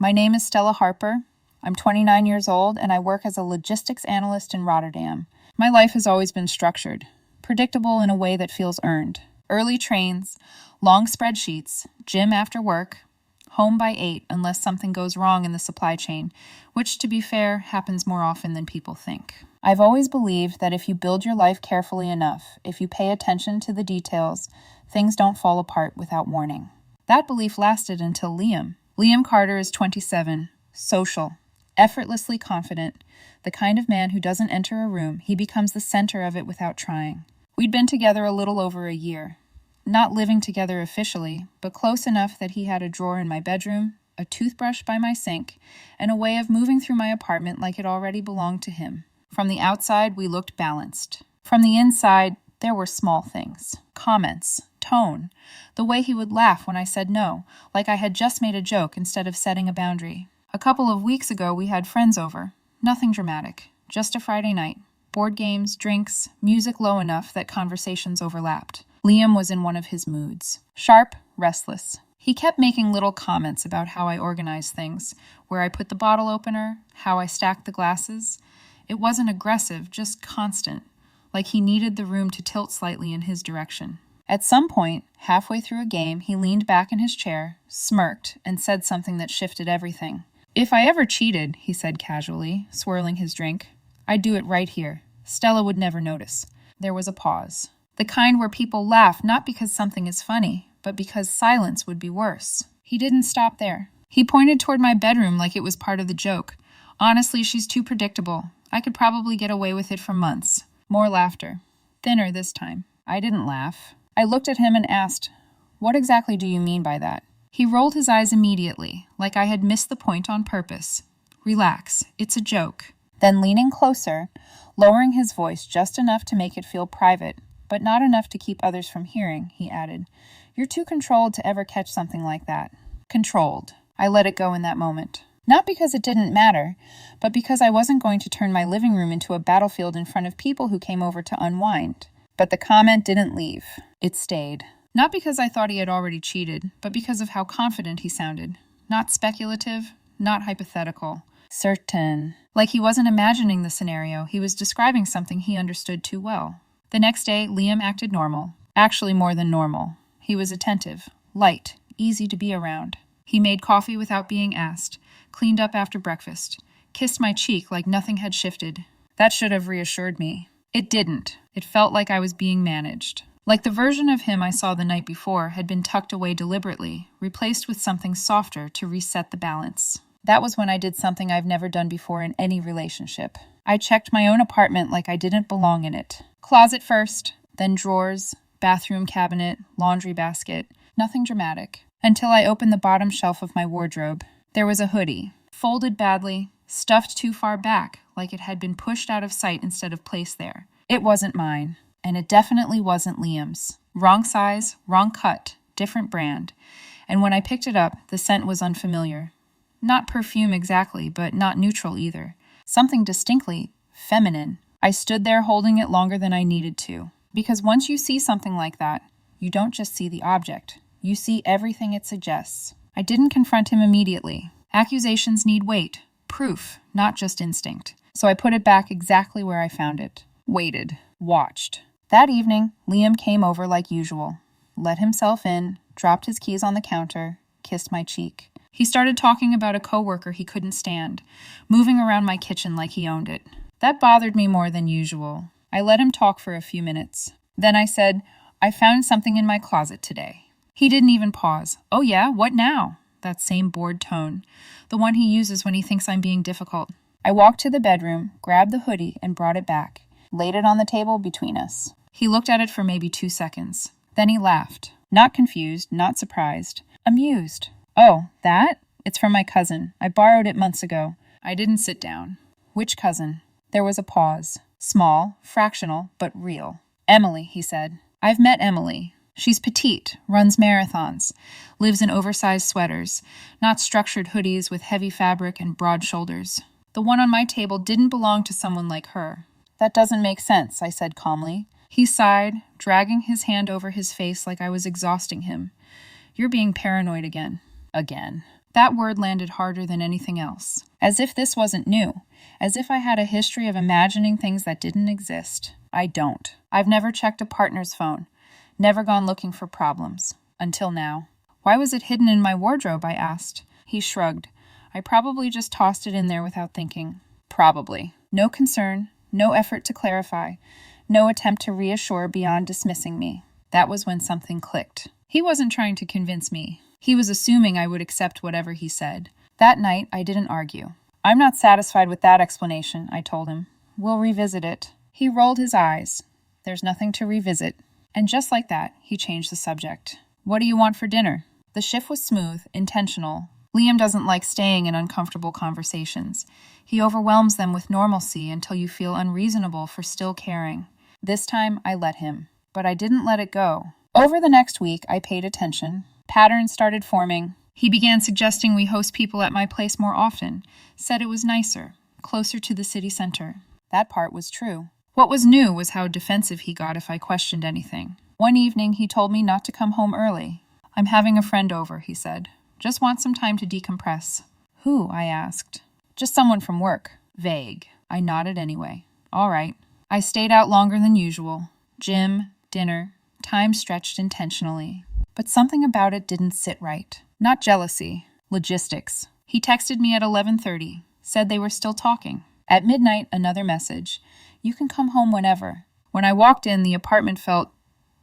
My name is Stella Harper. I'm 29 years old and I work as a logistics analyst in Rotterdam. My life has always been structured, predictable in a way that feels earned. Early trains, long spreadsheets, gym after work, home by 8 unless something goes wrong in the supply chain, which, to be fair, happens more often than people think. I've always believed that if you build your life carefully enough, if you pay attention to the details, things don't fall apart without warning. That belief lasted until Liam. Liam Carter is 27, social, effortlessly confident, the kind of man who doesn't enter a room, he becomes the center of it without trying. We'd been together a little over a year. Not living together officially, but close enough that he had a drawer in my bedroom, a toothbrush by my sink, and a way of moving through my apartment like it already belonged to him. From the outside, we looked balanced. From the inside, there were small things. Comments, tone, the way he would laugh when I said no, like I had just made a joke instead of setting a boundary. A couple of weeks ago, we had friends over. Nothing dramatic, just a Friday night. Board games, drinks, music low enough that conversations overlapped. Liam was in one of his moods. Sharp, restless. He kept making little comments about how I organized things, where I put the bottle opener, how I stacked the glasses. It wasn't aggressive, just constant, like he needed the room to tilt slightly in his direction. At some point, halfway through a game, he leaned back in his chair, smirked, and said something that shifted everything. "If I ever cheated," he said casually, swirling his drink, "I'd do it right here. Stella would never notice." There was a pause. The kind where people laugh not because something is funny, but because silence would be worse. He didn't stop there. He pointed toward my bedroom like it was part of the joke. "Honestly, she's too predictable. I could probably get away with it for months." More laughter. Thinner this time. I didn't laugh. I looked at him and asked, "What exactly do you mean by that?" He rolled his eyes immediately, like I had missed the point on purpose. "Relax. It's a joke." Then leaning closer, lowering his voice just enough to make it feel private, but not enough to keep others from hearing, he added, "You're too controlled to ever catch something like that." Controlled. I let it go in that moment. Not because it didn't matter, but because I wasn't going to turn my living room into a battlefield in front of people who came over to unwind. But the comment didn't leave. It stayed. Not because I thought he had already cheated, but because of how confident he sounded. Not speculative, not hypothetical. Certain. Like he wasn't imagining the scenario, he was describing something he understood too well. The next day, Liam acted normal. Actually more than normal. He was attentive, light, easy to be around. He made coffee without being asked, cleaned up after breakfast, kissed my cheek like nothing had shifted. That should have reassured me. It didn't. It felt like I was being managed. Like the version of him I saw the night before had been tucked away deliberately, replaced with something softer to reset the balance. That was when I did something I've never done before in any relationship. I checked my own apartment like I didn't belong in it. Closet first, then drawers, bathroom cabinet, laundry basket. Nothing dramatic. Until I opened the bottom shelf of my wardrobe. There was a hoodie, folded badly, stuffed too far back, like it had been pushed out of sight instead of placed there. It wasn't mine, and it definitely wasn't Liam's. Wrong size, wrong cut, different brand. And when I picked it up, the scent was unfamiliar. Not perfume exactly, but not neutral either. Something distinctly feminine. I stood there holding it longer than I needed to. Because once you see something like that, you don't just see the object. You see everything it suggests. I didn't confront him immediately. Accusations need weight, proof, not just instinct. So I put it back exactly where I found it. Waited. Watched. That evening, Liam came over like usual. Let himself in, dropped his keys on the counter, kissed my cheek. He started talking about a coworker he couldn't stand, moving around my kitchen like he owned it. That bothered me more than usual. I let him talk for a few minutes. Then I said, "I found something in my closet today." He didn't even pause. "Oh yeah, what now?" That same bored tone, the one he uses when he thinks I'm being difficult. I walked to the bedroom, grabbed the hoodie, and brought it back. Laid it on the table between us. He looked at it for maybe 2 seconds. Then he laughed. Not confused, not surprised. Amused. "Oh, that? It's from my cousin. I borrowed it months ago." I didn't sit down. "Which cousin?" There was a pause. Small, fractional, but real. "Emily," he said. "I've met Emily. She's petite, runs marathons, lives in oversized sweaters, not structured hoodies with heavy fabric and broad shoulders. The one on my table didn't belong to someone like her." "That doesn't make sense," I said calmly. He sighed, dragging his hand over his face like I was exhausting him. "You're being paranoid again." Again. That word landed harder than anything else. As if this wasn't new. As if I had a history of imagining things that didn't exist. I don't. I've never checked a partner's phone. Never gone looking for problems. Until now. Why was it hidden in my wardrobe, I asked. He shrugged. I probably just tossed it in there without thinking. Probably. No concern. No effort to clarify. No attempt to reassure beyond dismissing me. That was when something clicked. He wasn't trying to convince me. He was assuming I would accept whatever he said. That night, I didn't argue. I'm not satisfied with that explanation, I told him. We'll revisit it. He rolled his eyes. There's nothing to revisit. And just like that, he changed the subject. What do you want for dinner? The shift was smooth, intentional. Liam doesn't like staying in uncomfortable conversations. He overwhelms them with normalcy until you feel unreasonable for still caring. This time, I let him. But I didn't let it go. Over the next week, I paid attention. Patterns started forming. He began suggesting we host people at my place more often. Said it was nicer, closer to the city center. That part was true. What was new was how defensive he got if I questioned anything. One evening, he told me not to come home early. I'm having a friend over, he said. Just want some time to decompress. Who? I asked. Just someone from work. Vague. I nodded anyway. All right. I stayed out longer than usual. Gym, dinner, time stretched intentionally. But something about it didn't sit right. Not jealousy. Logistics. He texted me at 11:30. Said they were still talking. At midnight, another message. You can come home whenever. When I walked in, the apartment felt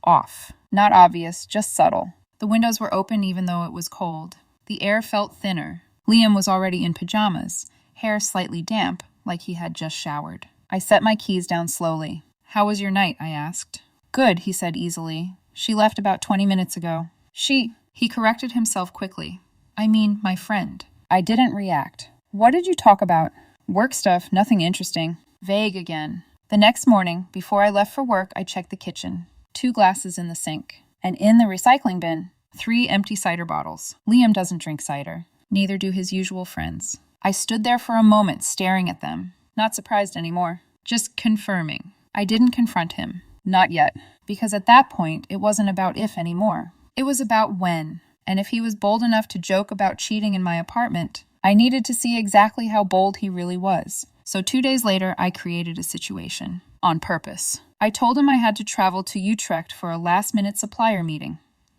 off. Not obvious, just subtle. The windows were open even though it was cold. The air felt thinner. Liam was already in pajamas, hair slightly damp, like he had just showered. I set my keys down slowly. How was your night? I asked. Good, he said easily. She left about 20 minutes ago. He corrected himself quickly. I mean, my friend. I didn't react. What did you talk about? Work stuff, nothing interesting. Vague again. The next morning, before I left for work, I checked the kitchen. 2 glasses in the sink. And in the recycling bin, 3 empty cider bottles. Liam doesn't drink cider. Neither do his usual friends. I stood there for a moment, staring at them. Not surprised anymore. Just confirming. I didn't confront him. Not yet. Because at that point, it wasn't about if anymore. It was about when. And if he was bold enough to joke about cheating in my apartment, I needed to see exactly how bold he really was. So 2 days later, I created a situation. On purpose. I told him I had to travel to Utrecht for a last-minute supplier meeting.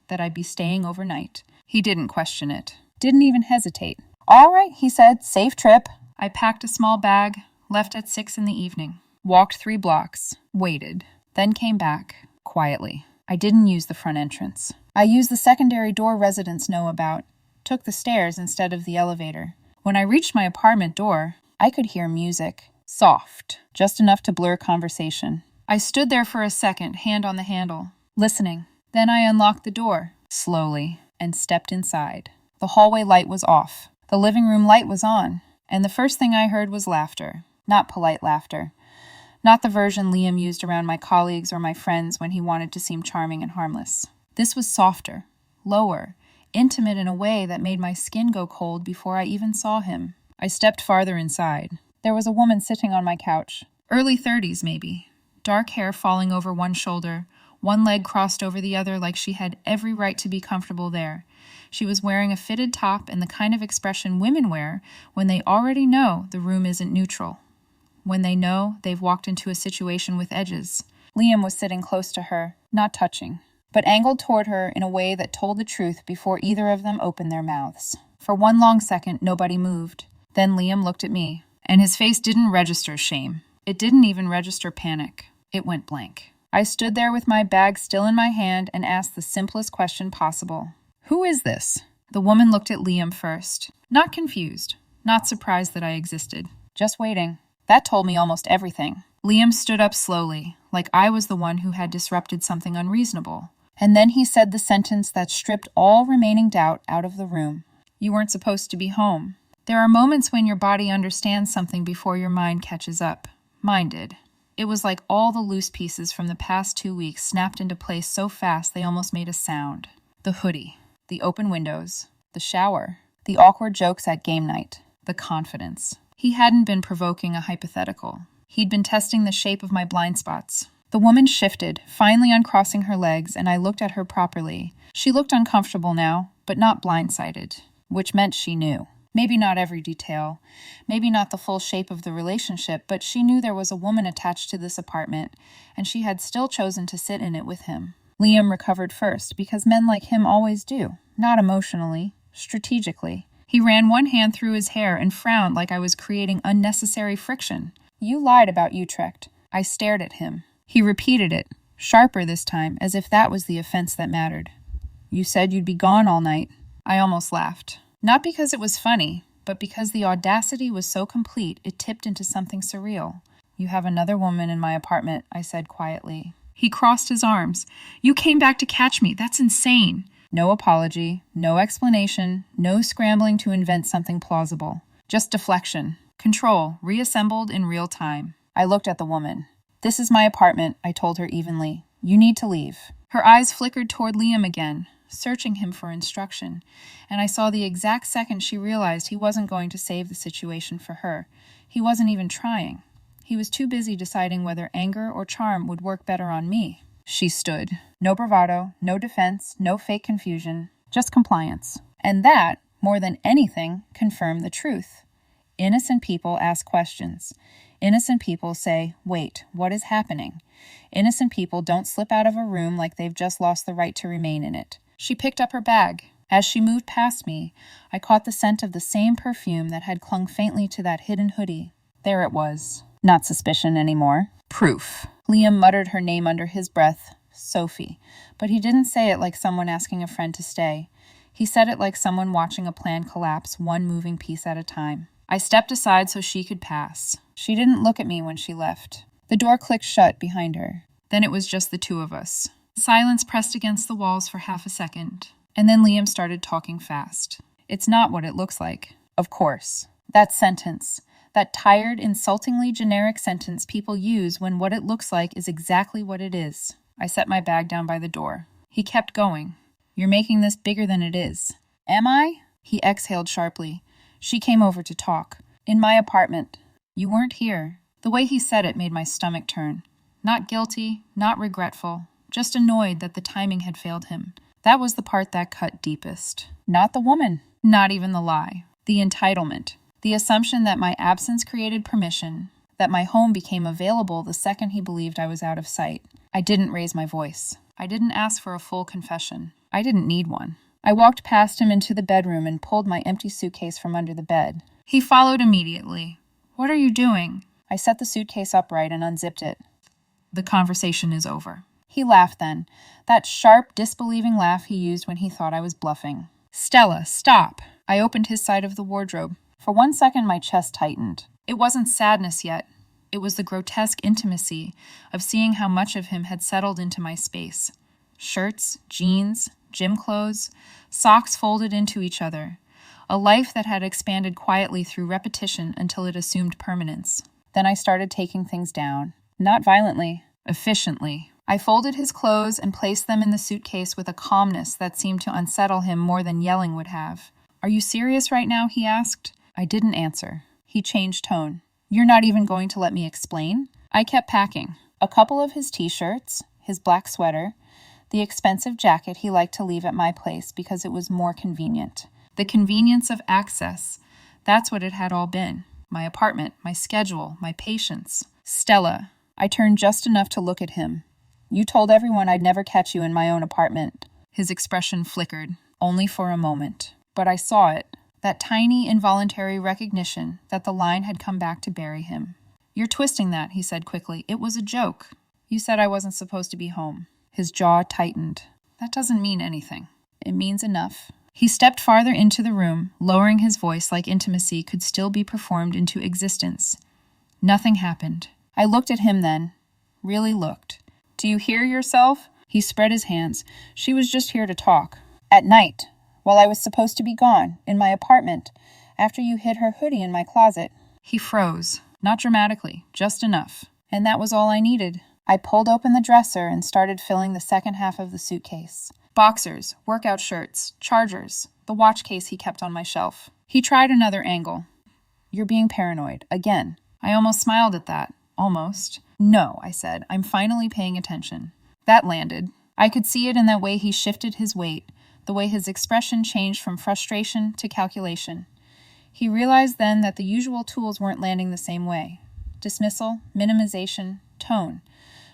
That I'd be staying overnight. He didn't question it. Didn't even hesitate. All right, he said. Safe trip. I packed a small bag, left at 6 in the evening. Walked 3 blocks. Waited. Then came back. Quietly. I didn't use the front entrance. I used the secondary door residents know about. Took the stairs instead of the elevator. When I reached my apartment door, I could hear music. Soft. Just enough to blur conversation. I stood there for a second, hand on the handle, listening. Then I unlocked the door, slowly, and stepped inside. The hallway light was off. The living room light was on. And the first thing I heard was laughter. Not polite laughter. Not the version Liam used around my colleagues or my friends when he wanted to seem charming and harmless. This was softer, lower, intimate in a way that made my skin go cold before I even saw him. I stepped farther inside. There was a woman sitting on my couch. Early 30s, maybe. Dark hair falling over one shoulder, one leg crossed over the other like she had every right to be comfortable there. She was wearing a fitted top and the kind of expression women wear when they already know the room isn't neutral. When they know they've walked into a situation with edges. Liam was sitting close to her, not touching, but angled toward her in a way that told the truth before either of them opened their mouths. For one long second, nobody moved. Then Liam looked at me, and his face didn't register shame. It didn't even register panic. It went blank. I stood there with my bag still in my hand and asked the simplest question possible. Who is this? The woman looked at Liam first. Not confused. Not surprised that I existed. Just waiting. That told me almost everything. Liam stood up slowly, like I was the one who had disrupted something unreasonable. And then he said the sentence that stripped all remaining doubt out of the room. You weren't supposed to be home. There are moments when your body understands something before your mind catches up. Mine did. It was like all the loose pieces from the past 2 weeks snapped into place so fast they almost made a sound. The hoodie, the open windows, the shower, the awkward jokes at game night, the confidence. He hadn't been provoking a hypothetical. He'd been testing the shape of my blind spots. The woman shifted, finally uncrossing her legs, and I looked at her properly. She looked uncomfortable now, but not blindsided. which meant she knew. Maybe not every detail, maybe not the full shape of the relationship, but she knew there was a woman attached to this apartment, and she had still chosen to sit in it with him. Liam recovered first, because men like him always do, not emotionally, strategically. He ran one hand through his hair and frowned like I was creating unnecessary friction. "You lied about Utrecht." I stared at him. He repeated it, sharper this time, as if that was the offense that mattered. "You said you'd be gone all night." I almost laughed. Not because it was funny, but because the audacity was so complete it tipped into something surreal. "You have another woman in my apartment," I said quietly. He crossed his arms. "You came back to catch me. That's insane." No apology, no explanation, no scrambling to invent something plausible. Just deflection. Control, reassembled in real time. I looked at the woman. "This is my apartment," I told her evenly. "You need to leave." Her eyes flickered toward Liam again, searching him for instruction, and I saw the exact second she realized he wasn't going to save the situation for her. He wasn't even trying. He was too busy deciding whether anger or charm would work better on me. She stood. No bravado, no defense, no fake confusion, just compliance. And that, more than anything, confirmed the truth. Innocent people ask questions. Innocent people say, "Wait, what is happening?" Innocent people don't slip out of a room like they've just lost the right to remain in it. She picked up her bag. As she moved past me, I caught the scent of the same perfume that had clung faintly to that hidden hoodie. There it was. Not suspicion anymore. Proof. Liam muttered her name under his breath, Sophie, but he didn't say it like someone asking a friend to stay. He said it like someone watching a plan collapse one moving piece at a time. I stepped aside so she could pass. She didn't look at me when she left. The door clicked shut behind her. Then it was just the two of us. Silence pressed against the walls for half a second, and then Liam started talking fast. "It's not what it looks like." Of course. That sentence. That tired, insultingly generic sentence people use when what it looks like is exactly what it is. I set my bag down by the door. He kept going. "You're making this bigger than it is." "Am I?" He exhaled sharply. She came over to talk. "In my apartment." "You weren't here." The way he said it made my stomach turn. Not guilty, not regretful, just annoyed that the timing had failed him. That was the part that cut deepest. Not the woman. Not even the lie. The entitlement. The assumption that my absence created permission, that my home became available the second he believed I was out of sight. I didn't raise my voice. I didn't ask for a full confession. I didn't need one. I walked past him into the bedroom and pulled my empty suitcase from under the bed. He followed immediately. "What are you doing?" I set the suitcase upright and unzipped it. "The conversation is over." He laughed then, that sharp, disbelieving laugh he used when he thought I was bluffing. "Stella, stop!" I opened his side of the wardrobe. For 1 second, my chest tightened. It wasn't sadness yet. It was the grotesque intimacy of seeing how much of him had settled into my space. Shirts, jeans, gym clothes, socks folded into each other. A life that had expanded quietly through repetition until it assumed permanence. Then I started taking things down. Not violently, efficiently. I folded his clothes and placed them in the suitcase with a calmness that seemed to unsettle him more than yelling would have. "Are you serious right now?" he asked. I didn't answer. He changed tone. "You're not even going to let me explain?" I kept packing. A couple of his t-shirts, his black sweater, the expensive jacket he liked to leave at my place because it was more convenient. The convenience of access. That's what it had all been. My apartment, my schedule, my patience. "Stella." I turned just enough to look at him. "You told everyone I'd never catch you in my own apartment." His expression flickered, only for a moment. But I saw it. That tiny, involuntary recognition that the line had come back to bury him. "You're twisting that," he said quickly. "It was a joke. You said I wasn't supposed to be home." His jaw tightened. "That doesn't mean anything." "It means enough." He stepped farther into the room, lowering his voice like intimacy could still be performed into existence. Nothing happened. I looked at him then. Really looked. "Do you hear yourself?" He spread his hands. "She was just here to talk. At night. While I was supposed to be gone, in my apartment, after you hid her hoodie in my closet." He froze. Not dramatically, just enough. And that was all I needed. I pulled open the dresser and started filling the second half of the suitcase. Boxers, workout shirts, chargers, the watch case he kept on my shelf. He tried another angle. "You're being paranoid, again." I almost smiled at that. Almost. "No," I said. "I'm finally paying attention." That landed. I could see it in that way he shifted his weight. the way his expression changed from frustration to calculation. He realized then that the usual tools weren't landing the same way. Dismissal, minimization, tone.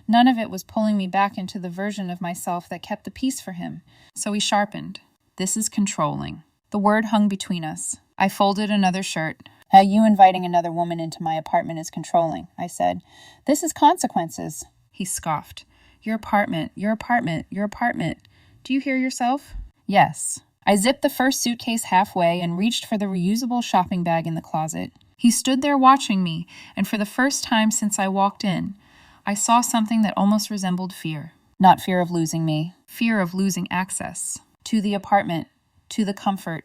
None of it was pulling me back into the version of myself that kept the peace for him. So he sharpened. This is controlling. The word hung between us. I folded another shirt. You inviting another woman into my apartment is controlling, I said. This is consequences. He scoffed. Your apartment, your apartment, your apartment. Do you hear yourself? Yes. I zipped the first suitcase halfway and reached for the reusable shopping bag in the closet. He stood there watching me, and for the first time since I walked in, I saw something that almost resembled fear. Not fear of losing me, fear of losing access. To the apartment, to the comfort,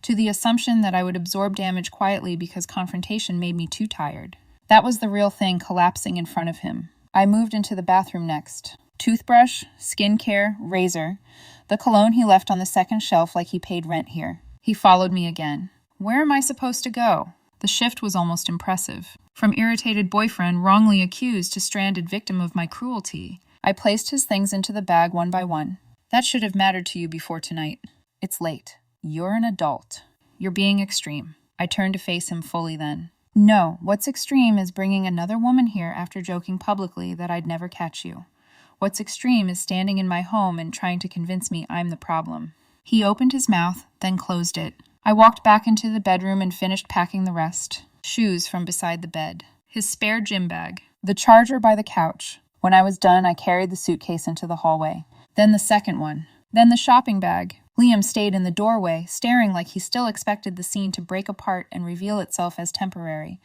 to the assumption that I would absorb damage quietly because confrontation made me too tired. That was the real thing collapsing in front of him. I moved into the bathroom next. Toothbrush, skincare, razor. The cologne he left on the second shelf like he paid rent here. He followed me again. Where am I supposed to go? The shift was almost impressive. From irritated boyfriend wrongly accused to stranded victim of my cruelty. I placed his things into the bag one by one. That should have mattered to you before tonight. It's late. You're an adult. You're being extreme. I turned to face him fully then. No, what's extreme is bringing another woman here after joking publicly that I'd never catch you. What's extreme is standing in my home and trying to convince me I'm the problem. He opened his mouth, then closed it. I walked back into the bedroom and finished packing the rest. Shoes from beside the bed. His spare gym bag. The charger by the couch. When I was done, I carried the suitcase into the hallway. Then the second one. Then the shopping bag. Liam stayed in the doorway, staring like he still expected the scene to break apart and reveal itself as temporary.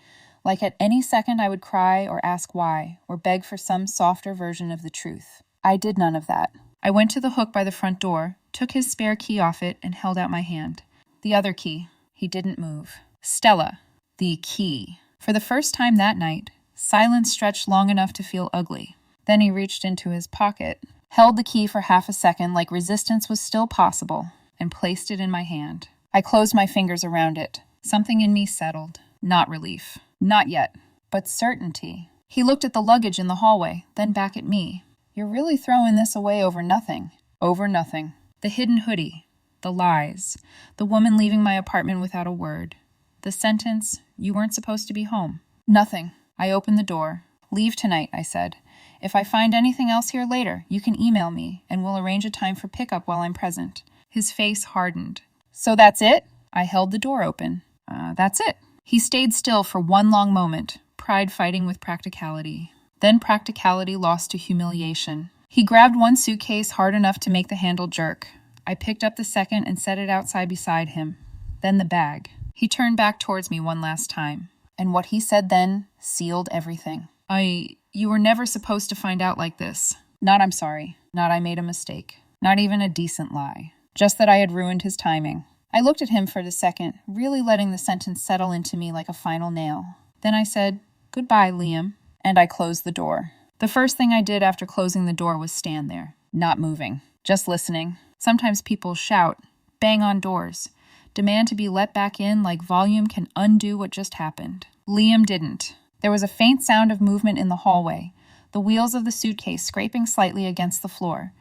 Like at any second I would cry or ask why, or beg for some softer version of the truth. I did none of that. I went to the hook by the front door, took his spare key off it, and held out my hand. The other key. He didn't move. Stella. The key. For the first time that night, silence stretched long enough to feel ugly. Then he reached into his pocket, held the key for half a second like resistance was still possible, and placed it in my hand. I closed my fingers around it. Something in me settled. Not relief. Not yet. But certainty. He looked at the luggage in the hallway, then back at me. You're really throwing this away over nothing. Over nothing. The hidden hoodie. The lies. The woman leaving my apartment without a word. The sentence, you weren't supposed to be home. Nothing. I opened the door. Leave tonight, I said. If I find anything else here later, you can email me, and we'll arrange a time for pickup while I'm present. His face hardened. So that's it? I held the door open. That's it. He stayed still for one long moment, pride fighting with practicality. Then practicality lost to humiliation. He grabbed one suitcase hard enough to make the handle jerk. I picked up the second and set it outside beside him. Then the bag. He turned back towards me one last time. And what he said then sealed everything. You were never supposed to find out like this. Not I'm sorry. Not I made a mistake. Not even a decent lie. Just that I had ruined his timing. I looked at him for the second, really letting the sentence settle into me like a final nail. Then I said, "Goodbye, Liam," and I closed the door. The first thing I did after closing the door was stand there, not moving, just listening. Sometimes people shout, bang on doors, demand to be let back in like volume can undo what just happened. Liam didn't. There was a faint sound of movement in the hallway, the wheels of the suitcase scraping slightly against the floor.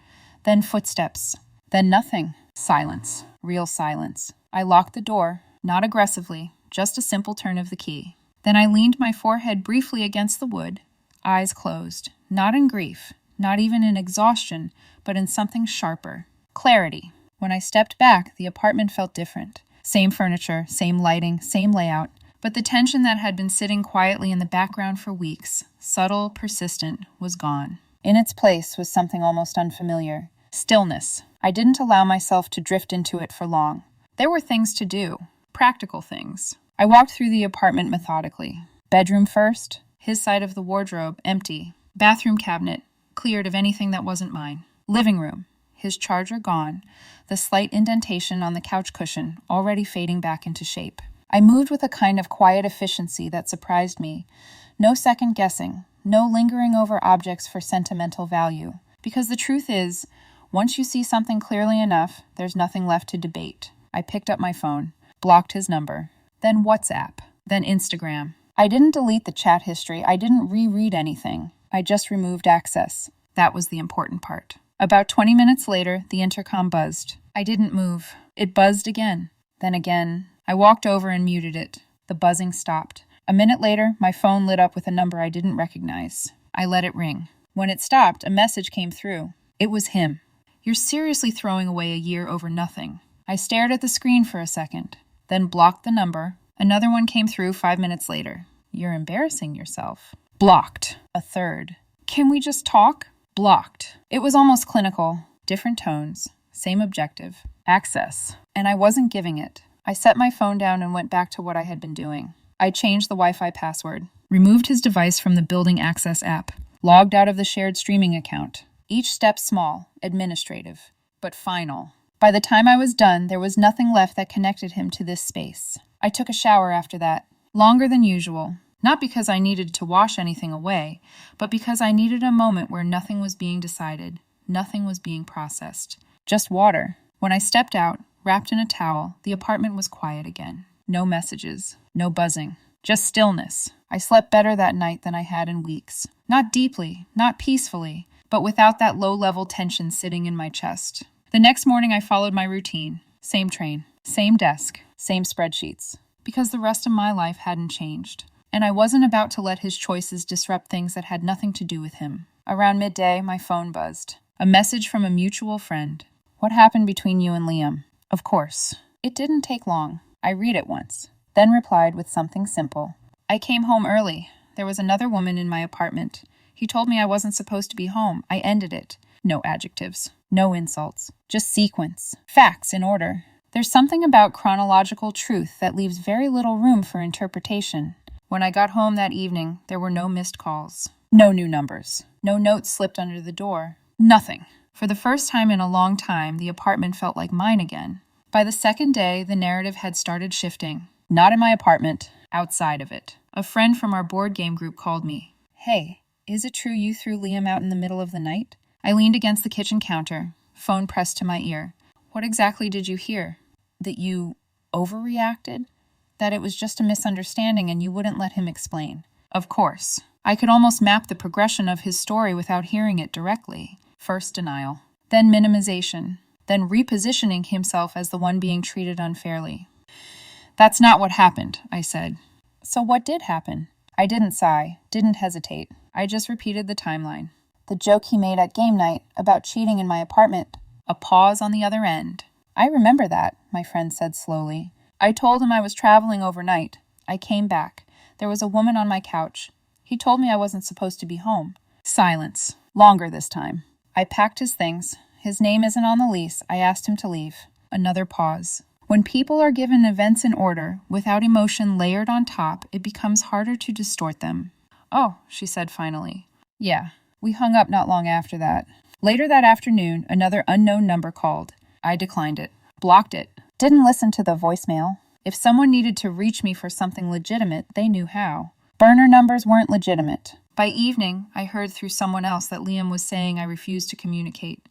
Then footsteps. Then nothing. Silence. Real silence. I locked the door, not aggressively, just a simple turn of the key. Then I leaned my forehead briefly against the wood, eyes closed, not in grief, not even in exhaustion, but in something sharper. Clarity. When I stepped back, the apartment felt different. Same furniture, same lighting, same layout, but the tension that had been sitting quietly in the background for weeks, subtle, persistent, was gone. In its place was something almost unfamiliar. Stillness. I didn't allow myself to drift into it for long. There were things to do, practical things. I walked through the apartment methodically. Bedroom first, his side of the wardrobe empty. Bathroom cabinet, cleared of anything that wasn't mine. Living room, his charger gone, the slight indentation on the couch cushion already fading back into shape. I moved with a kind of quiet efficiency that surprised me. No second guessing, no lingering over objects for sentimental value. Because the truth is, once you see something clearly enough, there's nothing left to debate. I picked up my phone, blocked his number, then WhatsApp, then Instagram. I didn't delete the chat history. I didn't reread anything. I just removed access. That was the important part. About 20 minutes later, the intercom buzzed. I didn't move. It buzzed again. Then again. I walked over and muted it. The buzzing stopped. A minute later, my phone lit up with a number I didn't recognize. I let it ring. When it stopped, a message came through. It was him. You're seriously throwing away a year over nothing. I stared at the screen for a second, then blocked the number. Another one came through 5 minutes later. You're embarrassing yourself. Blocked. A third. Can we just talk? Blocked. It was almost clinical. Different tones. Same objective. Access. And I wasn't giving it. I set my phone down and went back to what I had been doing. I changed the Wi-Fi password, removed his device from the building access app, logged out of the shared streaming account. Each step small, administrative, but final. By the time I was done, there was nothing left that connected him to this space. I took a shower after that, longer than usual, not because I needed to wash anything away, but because I needed a moment where nothing was being decided, nothing was being processed. Just water. When I stepped out, wrapped in a towel, the apartment was quiet again. No messages, no buzzing, just stillness. I slept better that night than I had in weeks. Not deeply, not peacefully, but without that low-level tension sitting in my chest. The next morning I followed my routine. Same train, same desk, same spreadsheets. Because the rest of my life hadn't changed. And I wasn't about to let his choices disrupt things that had nothing to do with him. Around midday, my phone buzzed. A message from a mutual friend. What happened between you and Liam? Of course. It didn't take long. I read it once, then replied with something simple. I came home early. There was another woman in my apartment. He told me I wasn't supposed to be home. I ended it. No adjectives. No insults. Just sequence. Facts in order. There's something about chronological truth that leaves very little room for interpretation. When I got home that evening, there were no missed calls. No new numbers. No notes slipped under the door. Nothing. For the first time in a long time, the apartment felt like mine again. By the second day, the narrative had started shifting. Not in my apartment, outside of it. A friend from our board game group called me. Hey, is it true you threw Liam out in the middle of the night? I leaned against the kitchen counter, phone pressed to my ear. What exactly did you hear? That you overreacted? That it was just a misunderstanding and you wouldn't let him explain? Of course. I could almost map the progression of his story without hearing it directly. First denial, then minimization, then repositioning himself as the one being treated unfairly. That's not what happened, I said. So what did happen? I didn't sigh, didn't hesitate. I just repeated the timeline. The joke he made at game night about cheating in my apartment. A pause on the other end. I remember that, my friend said slowly. I told him I was traveling overnight. I came back. There was a woman on my couch. He told me I wasn't supposed to be home. Silence. Longer this time. I packed his things. His name isn't on the lease. I asked him to leave. Another pause. When people are given events in order, without emotion layered on top, it becomes harder to distort them. Oh, she said finally. Yeah, we hung up not long after that. Later that afternoon, another unknown number called. I declined it. Blocked it. Didn't listen to the voicemail. If someone needed to reach me for something legitimate, they knew how. Burner numbers weren't legitimate. By evening, I heard through someone else that Liam was saying I refused to communicate.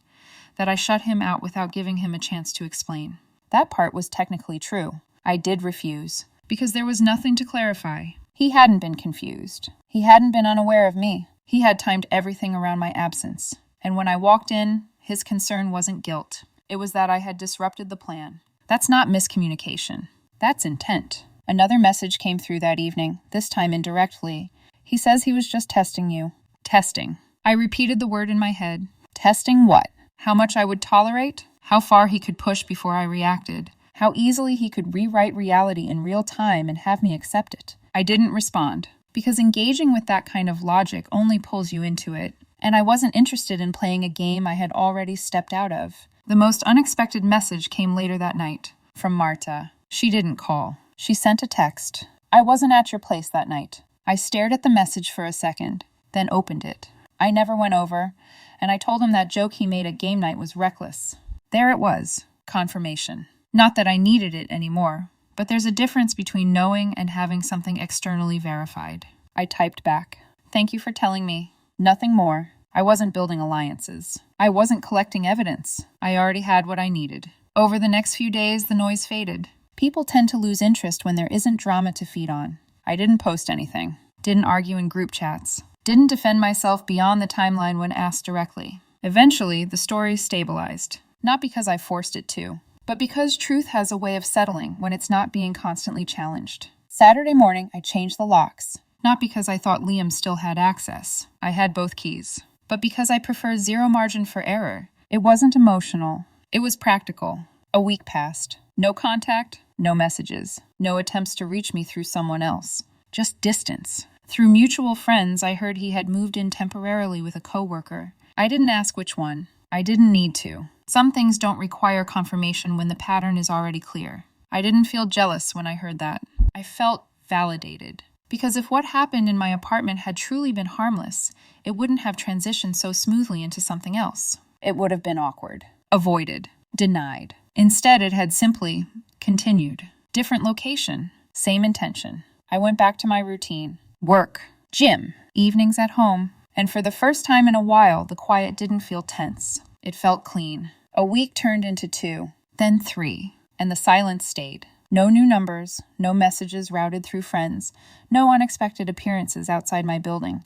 That I shut him out without giving him a chance to explain. That part was technically true. I did refuse, because there was nothing to clarify. He hadn't been confused. He hadn't been unaware of me. He had timed everything around my absence. And when I walked in, his concern wasn't guilt. It was that I had disrupted the plan. That's not miscommunication. That's intent. Another message came through that evening, this time indirectly. He says he was just testing you. Testing. I repeated the word in my head. Testing what? How much I would tolerate? How far he could push before I reacted? How easily he could rewrite reality in real time and have me accept it? I didn't respond, because engaging with that kind of logic only pulls you into it, and I wasn't interested in playing a game I had already stepped out of. The most unexpected message came later that night, from Marta. She didn't call. She sent a text. I wasn't at your place that night. I stared at the message for a second, then opened it. I never went over, and I told him that joke he made at game night was reckless. There it was, confirmation. Not that I needed it anymore, but there's a difference between knowing and having something externally verified. I typed back. Thank you for telling me. Nothing more. I wasn't building alliances. I wasn't collecting evidence. I already had what I needed. Over the next few days, the noise faded. People tend to lose interest when there isn't drama to feed on. I didn't post anything. Didn't argue in group chats. Didn't defend myself beyond the timeline when asked directly. Eventually, the story stabilized. not because I forced it to, but because truth has a way of settling when it's not being constantly challenged. Saturday morning, I changed the locks, not because I thought Liam still had access. I had both keys. But because I prefer zero margin for error. It wasn't emotional. It was practical. A week passed. No contact, no messages, no attempts to reach me through someone else. Just distance. Through mutual friends, I heard he had moved in temporarily with a coworker. I didn't ask which one. I didn't need to. Some things don't require confirmation when the pattern is already clear. I didn't feel jealous when I heard that. I felt validated. Because if what happened in my apartment had truly been harmless, it wouldn't have transitioned so smoothly into something else. It would have been awkward, avoided, denied. Instead, it had simply continued. Different location, same intention. I went back to my routine. Work, gym, evenings at home. And for the first time in a while, the quiet didn't feel tense. It felt clean. A week turned into 2, then 3, and the silence stayed. No new numbers, no messages routed through friends, no unexpected appearances outside my building.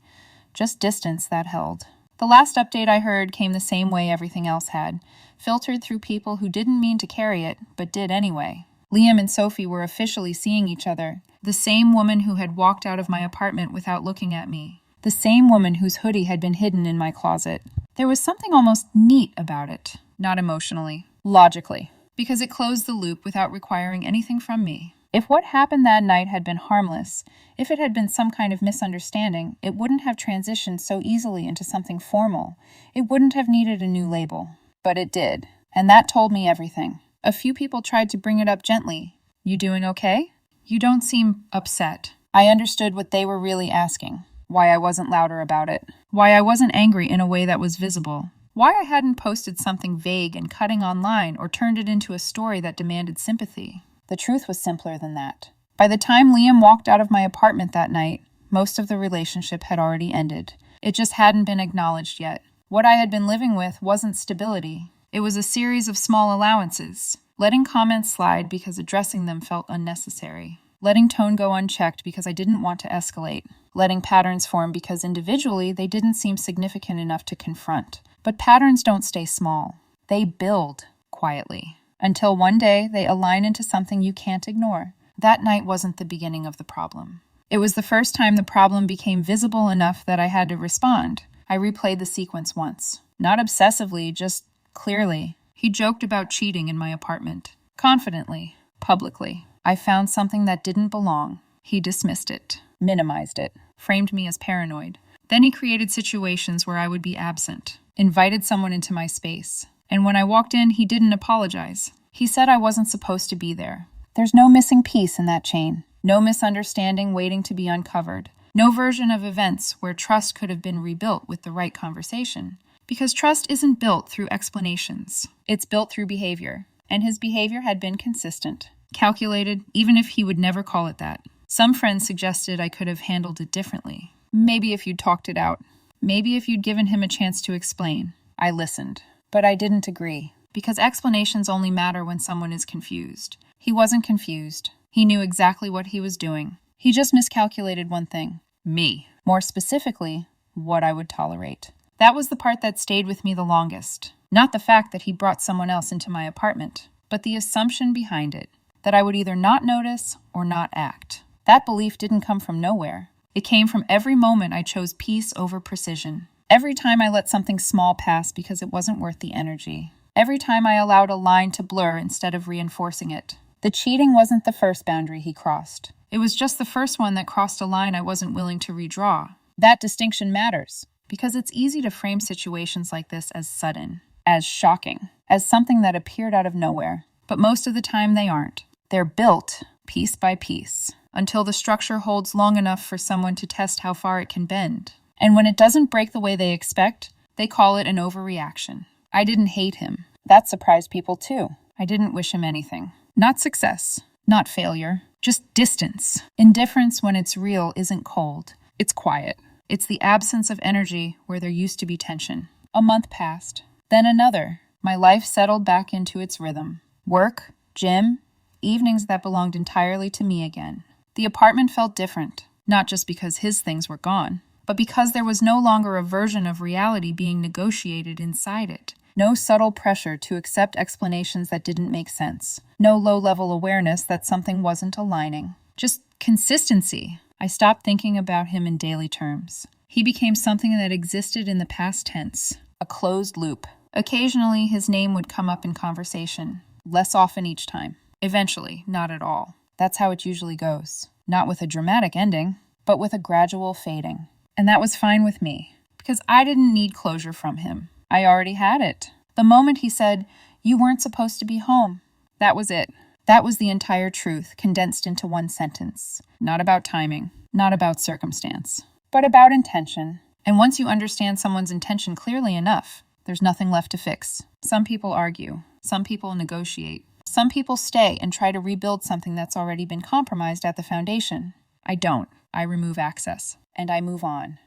Just distance that held. The last update I heard came the same way everything else had, filtered through people who didn't mean to carry it, but did anyway. Liam and Sophie were officially seeing each other. The same woman who had walked out of my apartment without looking at me. The same woman whose hoodie had been hidden in my closet. There was something almost neat about it. Not emotionally. Logically. Because it closed the loop without requiring anything from me. If what happened that night had been harmless, if it had been some kind of misunderstanding, it wouldn't have transitioned so easily into something formal. It wouldn't have needed a new label. But it did. And that told me everything. A few people tried to bring it up gently. You doing okay? You don't seem upset. I understood what they were really asking. Why I wasn't louder about it. Why I wasn't angry in a way that was visible. Why I hadn't posted something vague and cutting online or turned it into a story that demanded sympathy. The truth was simpler than that. By the time Liam walked out of my apartment that night, most of the relationship had already ended. It just hadn't been acknowledged yet. What I had been living with wasn't stability. It was a series of small allowances. Letting comments slide because addressing them felt unnecessary. Letting tone go unchecked because I didn't want to escalate. Letting patterns form because individually they didn't seem significant enough to confront. But patterns don't stay small. They build quietly. Until one day they align into something you can't ignore. That night wasn't the beginning of the problem. It was the first time the problem became visible enough that I had to respond. I replayed the sequence once. Not obsessively, just clearly. He joked about cheating in my apartment. Confidently. Publicly. I found something that didn't belong. He dismissed it. Minimized it. Framed me as paranoid. Then he created situations where I would be absent. Invited someone into my space. And when I walked in, he didn't apologize. He said I wasn't supposed to be there. There's no missing piece in that chain. No misunderstanding waiting to be uncovered. No version of events where trust could have been rebuilt with the right conversation. Because trust isn't built through explanations. It's built through behavior. And his behavior had been consistent. Calculated, even if he would never call it that. Some friends suggested I could have handled it differently. Maybe if you'd talked it out. Maybe if you'd given him a chance to explain. I listened. But I didn't agree. Because explanations only matter when someone is confused. He wasn't confused. He knew exactly what he was doing. He just miscalculated one thing. Me. More specifically, what I would tolerate. That was the part that stayed with me the longest. Not the fact that he brought someone else into my apartment, but the assumption behind it. That I would either not notice or not act. That belief didn't come from nowhere. It came from every moment I chose peace over precision. Every time I let something small pass because it wasn't worth the energy. Every time I allowed a line to blur instead of reinforcing it. The cheating wasn't the first boundary he crossed. It was just the first one that crossed a line I wasn't willing to redraw. That distinction matters, because it's easy to frame situations like this as sudden, as shocking, as something that appeared out of nowhere. But most of the time they aren't. They're built, piece by piece, until the structure holds long enough for someone to test how far it can bend. And when it doesn't break the way they expect, they call it an overreaction. I didn't hate him. That surprised people too. I didn't wish him anything. Not success, not failure, just distance. Indifference when it's real isn't cold. It's quiet. It's the absence of energy where there used to be tension. A month passed, then another. My life settled back into its rhythm. Work, gym, evenings that belonged entirely to me again. The apartment felt different, not just because his things were gone, but because there was no longer a version of reality being negotiated inside it. No subtle pressure to accept explanations that didn't make sense. No low-level awareness that something wasn't aligning. Just consistency. I stopped thinking about him in daily terms. He became something that existed in the past tense, a closed loop. Occasionally, his name would come up in conversation, less often each time. Eventually, not at all. That's how it usually goes. Not with a dramatic ending, but with a gradual fading. And that was fine with me, because I didn't need closure from him. I already had it. The moment he said, "You weren't supposed to be home," that was it. That was the entire truth, condensed into one sentence. Not about timing, not about circumstance, but about intention. And once you understand someone's intention clearly enough, there's nothing left to fix. Some people argue. Some people negotiate. Some people stay and try to rebuild something that's already been compromised at the foundation. I don't. I remove access. And I move on.